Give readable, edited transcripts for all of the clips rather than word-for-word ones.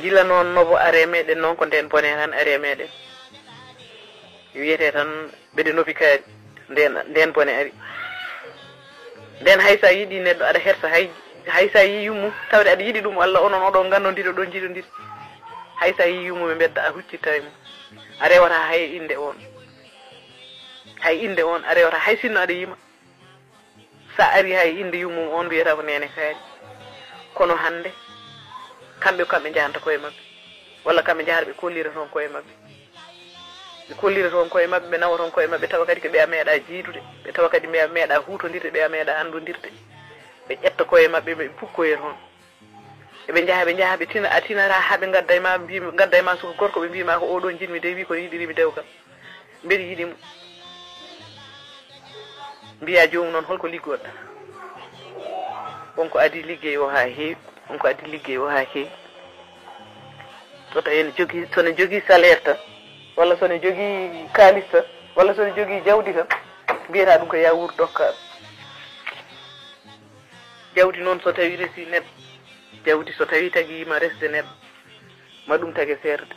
gila noon nobo are meɗen noon ko nden bone tan are meɗen wiyete tan ɓeɗe nofi kaari nden bone ari nden haysa yiɗi neɗɗo aɗa hersa haysa yi yummu tawde aɗa yiɗi ɗum Allah onon oɗon gandodiri oɗon jiɗodiri haysa yi yummu ɓe bedda a huccitta e mum a rewata hay inde on a rewata hay sinno aɗa yima sa ari hay inde yummum on mbiyata ko nene kaari kono hande kamɓe jahanta koye mabɓe walla kamɓe jahata ɓe kollira toon koye mabɓe ɓe nawa toon koye mabɓe tawa kadi ko ɓe a meeɗa jiidude ɓe tawa kadi ɓe a meeɗa hutodirde ɓe a meeɗa andodirde ɓe ƴetta koye mabɓe ɓe pukkoye toon eɓe jaaha ɓe tina a tinata haaɓe gadda e ma suka gorko ɓe mbima ko oɗon jinmi de wi ko yiɗirimi dewgal mbeɗa yiɗimo mbiya jomum noon holko liggoɗɗa wonko adi liggey o ha heewi so tawi sono jogui salaire tan walla sono jogui kalis tan walla sono jogui jawdi tan mbiyata ɗum ko ya wuur dokkaɗo jawdi noon so tawi resi neɗɗo jawdi so tawi tagi yima resde neɗɗo ma ɗum tagi serde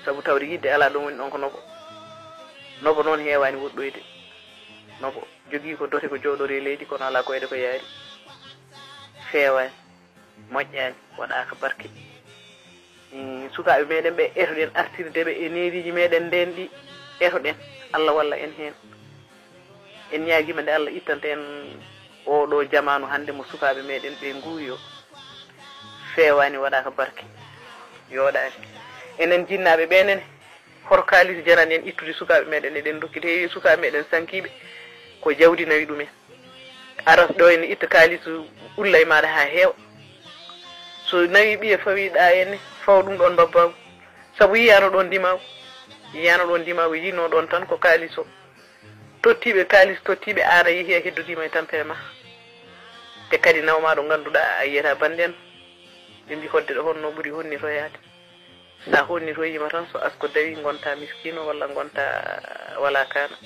saabu tawde yidde ala ɗon woni ɗon ko nobo noon heewani woɗɗoyde nobo jogui ko dote ko jooɗori e leydi kono ala ko wayde ko yaari feewani moƴƴani waɗaka barke sukaɓe meɗen ɓe etoɗen artirdeɓe e neriji meɗen nden ɗi etoɗen Allah walla en hen en ñaguima nde Allah ittanta en oɗo jamanu hande mo sukaɓe meɗen ɓe nguuyo feewani waɗaka barke yooɗani enen jinnaɓe ɓenene hoto kalis jarani en ittude sukaɓe meɗen eɗen dokki te sukaɓe meɗen sankiɓe ko jawdi nawi ɗumen aras ɗo ene itta kalis ulla e maɗa ha heewa so nawi ɓiye fawiɗa enne faw ɗum ɗon babbagu saabu yiyano ɗon dimagu yino ɗon tan ko kalis o tottiɓe kalis tottiɓe ara yeehi a heddodima e tampere ma te kadi nawma ɗo ganduɗa a yiyata banden ɓe mbi hodde ɗo honno ɓuuri honnitoyade sa honnitoyima tan so asko dawi gonta miskino walla gonta wala kana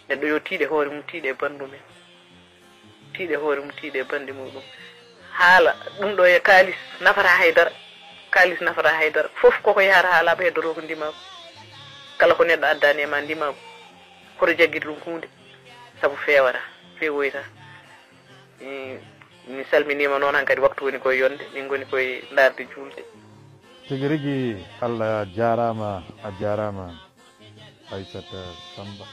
neɗɗo yo tiiɗe hoore mum tiiɗe bandumen tiiɗe hoore mum tiiɗe bandi muɗum haala ɗum ɗo e kalis nafata haydara fof koko yahata haalaɓe heddoto ko ndimago kala ko neɗɗo addani e ma ndimago hoto jagguide ɗum hunde saabu fewata fewoyta mi salminima noon hankkadi waktu woni koye yonde min goni koye darde julde tigi rigui Allah jarama a jarama Aissata Samba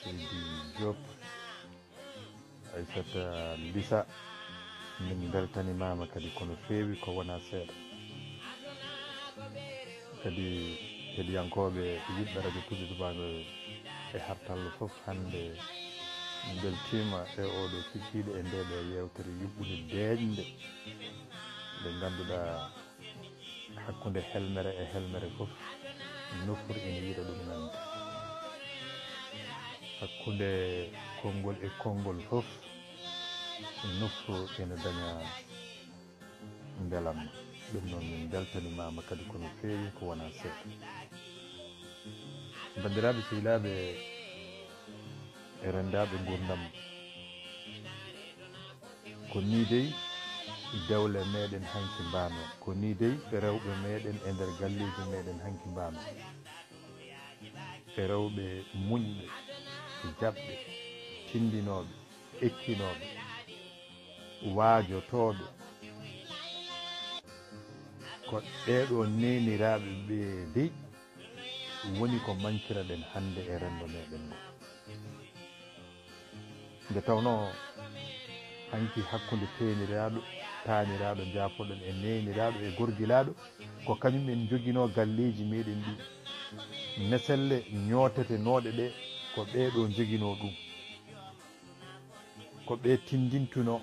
Seydi Diop Aissata Lissa min beltanimama kadi kono feewi ko wona seeɗa kadi heɗiyankoɓe yiɗɓe radio Pullo Tubaño e hartallo foof hande beltima e oɗo cikkiɗo e ndeɗo yewtere yuɓɓude deeƴde nde ganduɗa hakkude helmere e helmere foof noffuru ene yiiɗa ɗum nande hakkude konngol e konngol foof noffu ene daña belamma ɗum noon min beltanimama kadi kono feewi ko wona seeɗa bandiraɓe sehilaɓe e rendaɓe gurdam ko ni dey dewle meɗen hanki mbano ko ni dey rewɓe meɗen e nder galleji meɗen hanki mbano e rewɓe muñɓe jaɓɓe tindinoɓe ekkinoɓe waajotoɓe ko ɗeɗo neniraɓe ɓe dey woni ko manciraɗen hande e rendo meɗen ngo nde tawno hanki hakkude taaniraɗo jafoɗon e neniraɗo e gorgilaɗo ko kañum en joguino galleji meɗen ɗi meselle ñootete ɗe ko ɓeɗo joguino ɗum ko ɓe tindintuno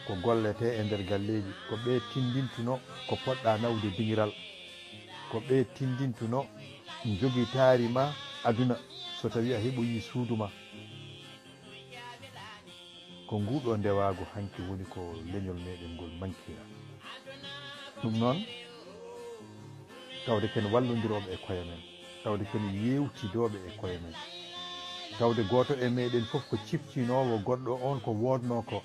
ko gollete e nder galleji ko ɓe tindintuno ko poɗɗa nawde dingiral ko ɓe tindintuno jogui taari ma aduna so tawi a heɓoyi suudu ma ko nguɗo ndewago hanki woni ko leñol meɗen ngol mankira ɗum noon tawde ken wallodiroɓe e koye men tawde ken yewtidoɓe e koye men tawde goto e meɗen foof ko ciftinowo goɗɗo on ko wodno ko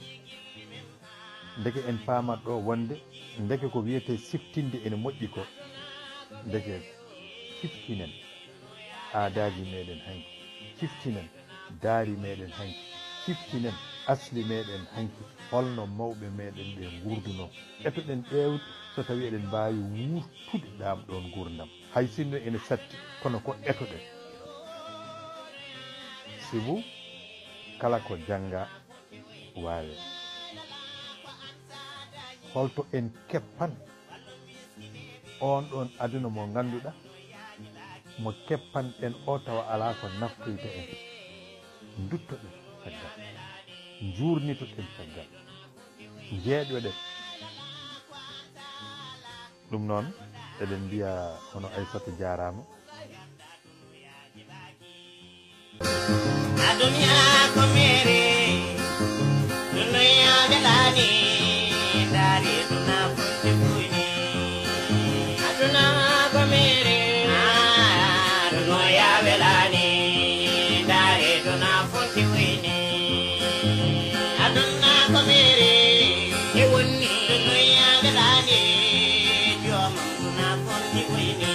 ndeke en paamat ɗo wonde ndeke ko wiyete siftinde ene moƴƴi ko ndeke siftinen aadaji meɗen hanki siftinen daari meɗen hanki siftinen asli meɗen hanki holno mawɓe meɗen ɓe gurduno etoɗen ƴeewde so tawi eɗen mbawi wurtude ɗam ɗon gurdam hay sinno ene satti kono ko etoɗen sibu kala ko jangga waawe holto en keppan on ɗon aduna mo ganduɗa mo keppan en o tawa ala ko naftoyta en duttoɗen caggal jurnitoɗen caggal jeeɗoɗen ɗum noon eɗen mbiya hono Aissata jarama adunya ko mere dunya belani dari duna futi buni aduna ko mere dunya belani dari duna futi buni aduna ko mere e wonni dunya belani jom duna futi buni